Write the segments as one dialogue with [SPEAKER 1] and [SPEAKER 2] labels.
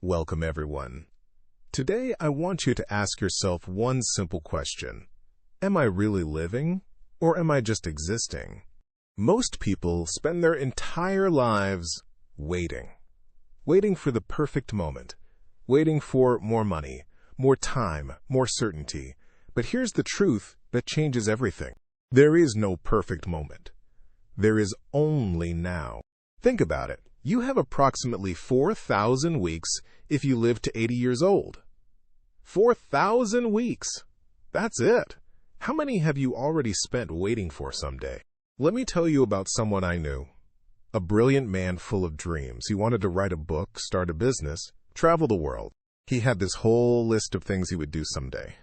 [SPEAKER 1] Welcome, everyone. Today, I want you to ask yourself one simple question. Am I really living, or am I just existing? Most people spend their entire lives waiting. Waiting for the perfect moment. Waiting for more money, more time, more certainty. But here's the truth that changes everything. There is no perfect moment. There is only now. Think about it. You have approximately 4,000 weeks if you live to 80 years old. 4,000 weeks! That's it. How many have you already spent waiting for someday? Let me tell you about someone I knew. A brilliant man full of dreams. He wanted to write a book, start a business, travel the world. He had this whole list of things he would do someday.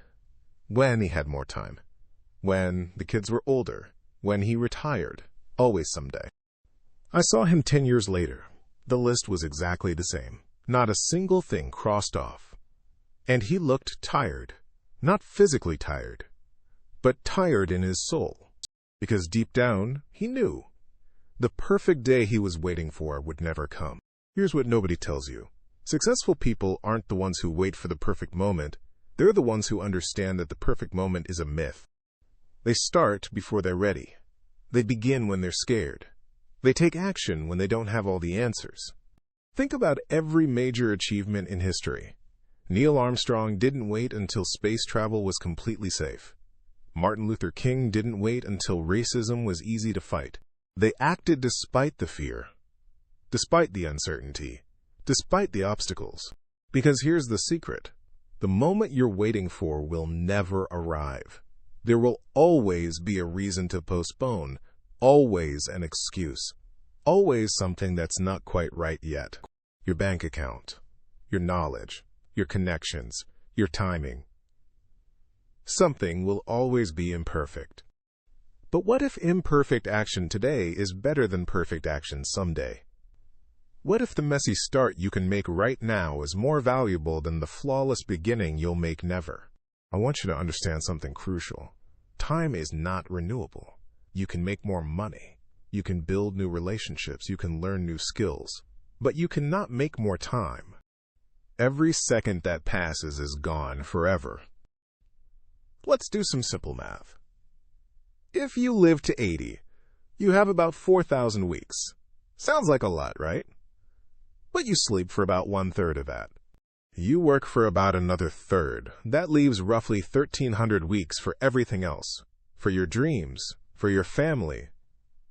[SPEAKER 1] When he had more time. When the kids were older. When he retired. Always someday. I saw him 10 years later. The list was exactly the same. Not a single thing crossed off. And he looked tired. Not physically tired, but tired in his soul. Because deep down, he knew. The perfect day he was waiting for would never come. Here's what nobody tells you. Successful people aren't the ones who wait for the perfect moment. They're the ones who understand that the perfect moment is a myth. They start before they're ready. They begin when they're scared. They take action when they don't have all the answers. Think about every major achievement in history. Neil Armstrong didn't wait until space travel was completely safe. Martin Luther King didn't wait until racism was easy to fight. They acted despite the fear, despite the uncertainty, despite the obstacles. Because here's the secret. The moment you're waiting for will never arrive. There will always be a reason to postpone. Always an excuse. Always something that's not quite right yet. Your bank account, your knowledge, your connections, your timing. Something will always be imperfect. But what if imperfect action today is better than perfect action someday? What if the messy start you can make right now is more valuable than the flawless beginning you'll make never? I want you to understand something crucial. Time is not renewable. You can make more money. You can build new relationships. You can learn new skills. But you cannot make more time. Every second that passes is gone forever. Let's do some simple math. If you live to 80, you have about 4,000 weeks. Sounds like a lot, right? But you sleep for about 1/3 of that. You work for about another third. That leaves roughly 1,300 weeks for everything else. For your dreams. For your family,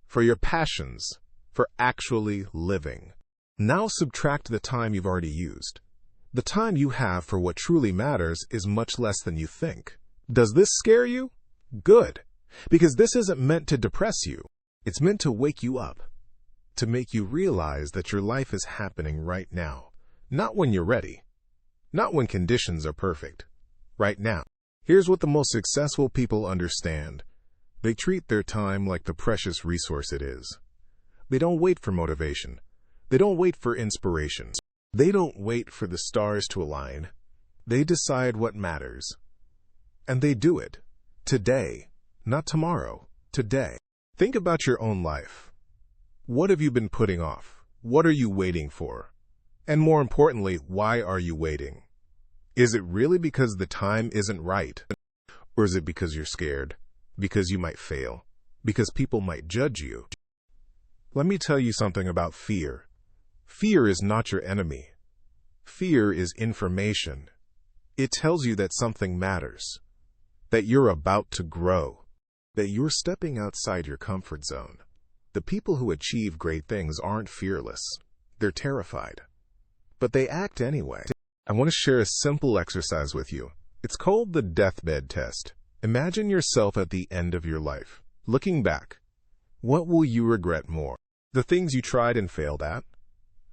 [SPEAKER 1] for your passions, for actually living. Now subtract the time you've already used. The time you have for what truly matters is much less than you think. Does this scare you? Good, because this isn't meant to depress you. It's meant to wake you up, to make you realize that your life is happening right now, not when you're ready, not when conditions are perfect, right now. Here's what the most successful people understand. They treat their time like the precious resource it is. They don't wait for motivation. They don't wait for inspiration. They don't wait for the stars to align. They decide what matters. And they do it. Today. Not tomorrow. Today. Think about your own life. What have you been putting off? What are you waiting for? And more importantly, why are you waiting? Is it really because the time isn't right? Or is it because you're scared? Because you might fail, because people might judge you. Let me tell you something about fear. Fear is not your enemy. Fear is information. It tells you that something matters, that you're about to grow, that you're stepping outside your comfort zone. The people who achieve great things aren't fearless. They're terrified. But they act anyway. I want to share a simple exercise with you. It's called the deathbed test. Imagine yourself at the end of your life. Looking back, what will you regret more? The things you tried and failed at?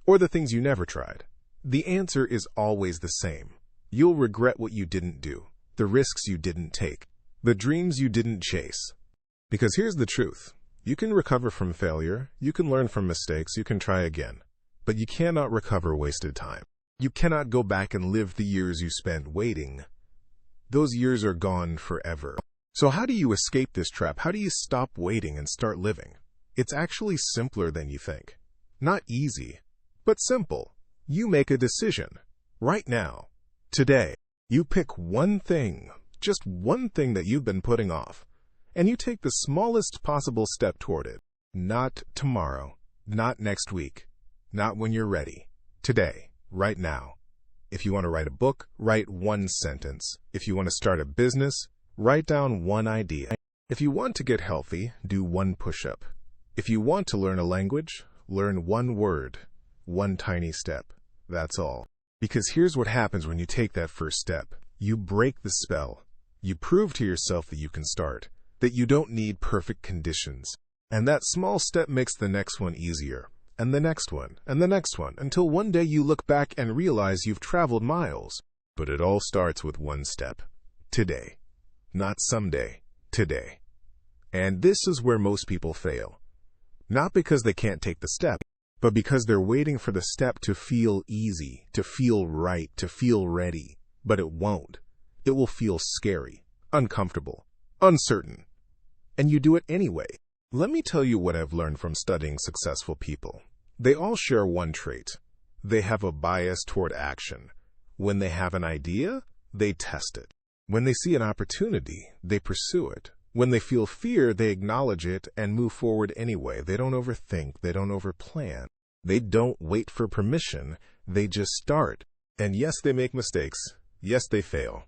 [SPEAKER 1] Or the things you never tried? The answer is always the same. You'll regret what you didn't do, the risks you didn't take, the dreams you didn't chase. Because here's the truth. You can recover from failure, you can learn from mistakes, you can try again. But you cannot recover wasted time. You cannot go back and live the years you spent waiting. Those years are gone forever. So how do you escape this trap? How do you stop waiting and start living? It's actually simpler than you think. Not easy, but simple. You make a decision. Right now, today, you pick one thing, just one thing that you've been putting off, and you take the smallest possible step toward it. Not tomorrow, not next week, not when you're ready. Today, right now. If you want to write a book, write one sentence. If you want to start a business, write down one idea. If you want to get healthy, do one push-up. If you want to learn a language, learn one word, one tiny step. That's all. Because here's what happens when you take that first step. You break the spell. You prove to yourself that you can start, that you don't need perfect conditions. And that small step makes the next one easier, and the next one, and the next one, until one day you look back and realize you've traveled miles. But it all starts with one step. Today. Not someday. Today. And this is where most people fail. Not because they can't take the step, but because they're waiting for the step to feel easy, to feel right, to feel ready. But it won't. It will feel scary, uncomfortable, uncertain. And you do it anyway. Let me tell you what I've learned from studying successful people. They all share one trait. They have a bias toward action. When they have an idea, they test it. When they see an opportunity, they pursue it. When they feel fear, they acknowledge it and move forward anyway. They don't overthink. They don't overplan. They don't wait for permission. They just start. And yes, they make mistakes. Yes, they fail.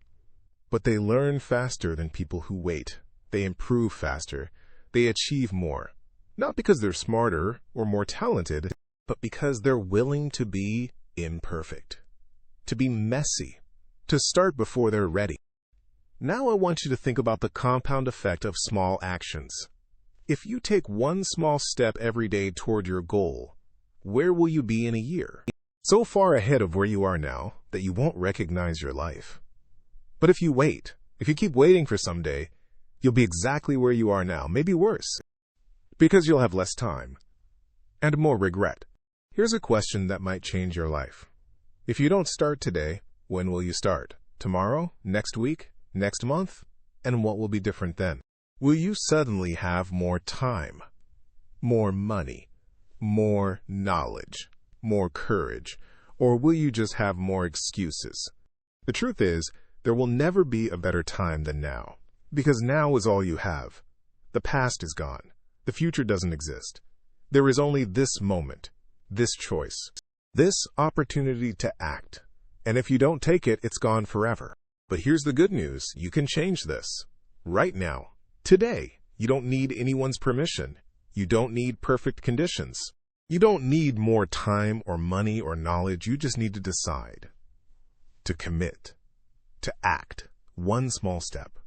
[SPEAKER 1] But they learn faster than people who wait. They improve faster. They achieve more. Not because they're smarter or more talented, but because they're willing to be imperfect. To be messy. To start before they're ready. Now I want you to think about the compound effect of small actions. If you take one small step every day toward your goal, where will you be in a year? So far ahead of where you are now that you won't recognize your life. But if you wait, if you keep waiting for someday, you'll be exactly where you are now, maybe worse, because you'll have less time and more regret. Here's a question that might change your life. If you don't start today, when will you start? Tomorrow? Next week? Next month? And what will be different then? Will you suddenly have more time, more money, more knowledge, more courage, or will you just have more excuses? The truth is, there will never be a better time than now, because now is all you have. The past is gone. The future doesn't exist. There is only this moment, this choice, this opportunity to act. And if you don't take it, it's gone forever. But here's the good news. You can change this. Right now. Today. You don't need anyone's permission. You don't need perfect conditions. You don't need more time or money or knowledge. You just need to decide. To commit. To act. One small step.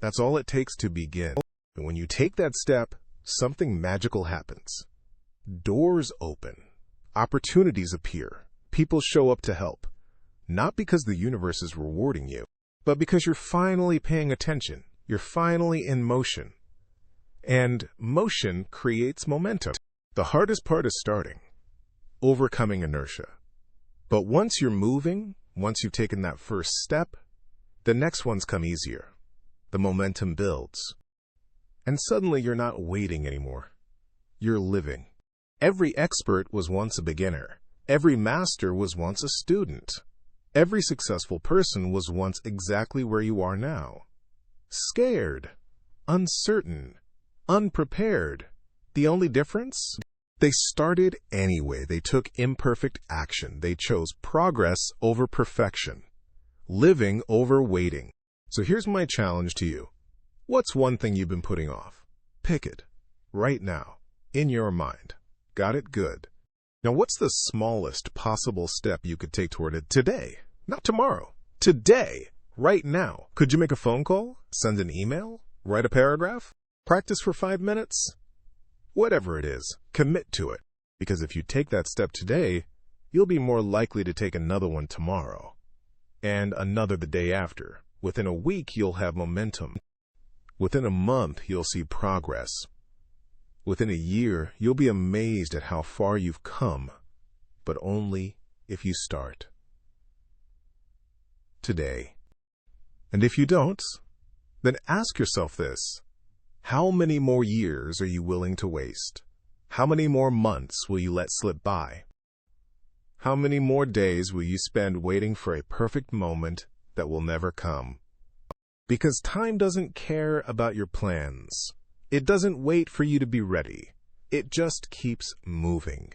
[SPEAKER 1] That's all it takes to begin. And when you take that step, something magical happens. Doors open. Opportunities appear. People show up to help. Not because the universe is rewarding you, but because you're finally paying attention. You're finally in motion. And motion creates momentum. The hardest part is starting. Overcoming inertia. But once you're moving, once you've taken that first step, the next ones come easier. The momentum builds. And suddenly you're not waiting anymore. You're living. Every expert was once a beginner. Every master was once a student. Every successful person was once exactly where you are now. Scared, uncertain, unprepared. The only difference? They started anyway. They took imperfect action. They chose progress over perfection. Living over waiting. So here's my challenge to you. What's one thing you've been putting off? Pick it. Right now. In your mind. Got it? Good. Now what's the smallest possible step you could take toward it today? Not tomorrow. Today. Right now. Could you make a phone call? Send an email? Write a paragraph? Practice for 5 minutes? Whatever it is, commit to it. Because if you take that step today, you'll be more likely to take another one tomorrow. And another the day after. Within a week, you'll have momentum. Within a month, you'll see progress. Within a year, you'll be amazed at how far you've come, but only if you start. Today. And if you don't, then ask yourself this. How many more years are you willing to waste? How many more months will you let slip by? How many more days will you spend waiting for a perfect moment that will never come? Because time doesn't care about your plans. It doesn't wait for you to be ready. It just keeps moving,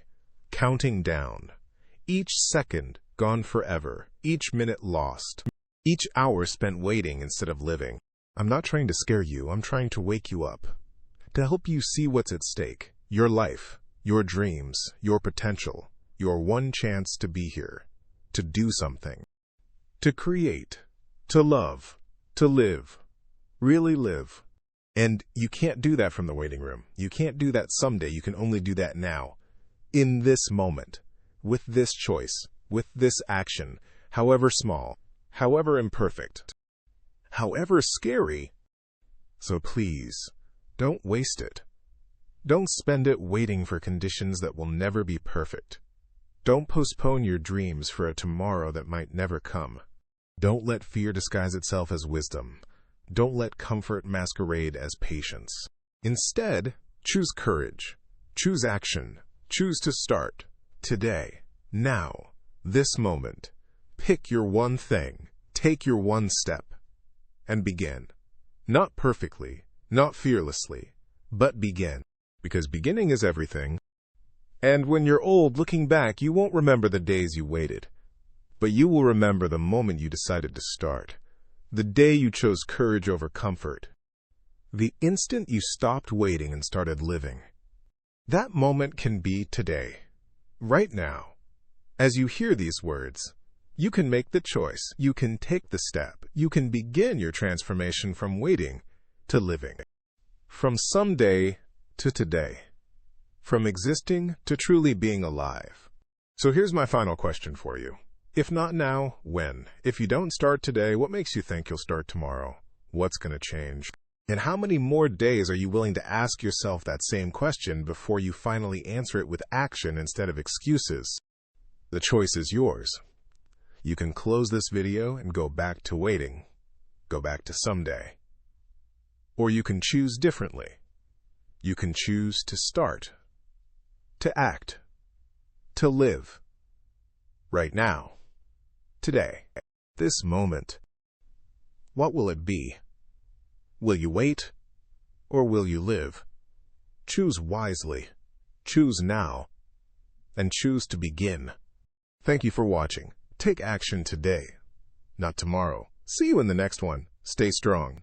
[SPEAKER 1] counting down. Each second gone forever, each minute lost, each hour spent waiting instead of living. I'm not trying to scare you, I'm trying to wake you up, to help you see what's at stake. Your life, your dreams, your potential, your one chance to be here, to do something, to create, to love, to live, really live. And you can't do that from the waiting room. You can't do that someday. You can only do that now, in this moment, with this choice, with this action, however small, however imperfect, however scary. So please, don't waste it. Don't spend it waiting for conditions that will never be perfect. Don't postpone your dreams for a tomorrow that might never come. Don't let fear disguise itself as wisdom. Don't let comfort masquerade as patience. Instead, choose courage. Choose action. Choose to start. Today. Now. This moment. Pick your one thing. Take your one step. And begin. Not perfectly, not fearlessly, but begin. Because beginning is everything. And when you're old, looking back, you won't remember the days you waited. But you will remember the moment you decided to start. The day you chose courage over comfort. The instant you stopped waiting and started living. That moment can be today. Right now. As you hear these words, you can make the choice. You can take the step. You can begin your transformation from waiting to living. From someday to today. From existing to truly being alive. So here's my final question for you. If not now, when? If you don't start today, what makes you think you'll start tomorrow? What's going to change? And how many more days are you willing to ask yourself that same question before you finally answer it with action instead of excuses? The choice is yours. You can close this video and go back to waiting. Go back to someday. Or you can choose differently. You can choose to start. To act. To live. Right now. Today. This moment. What will it be? Will you wait? Or will you live? Choose wisely. Choose now. And choose to begin. Thank you for watching. Take action today, not tomorrow. See you in the next one. Stay strong.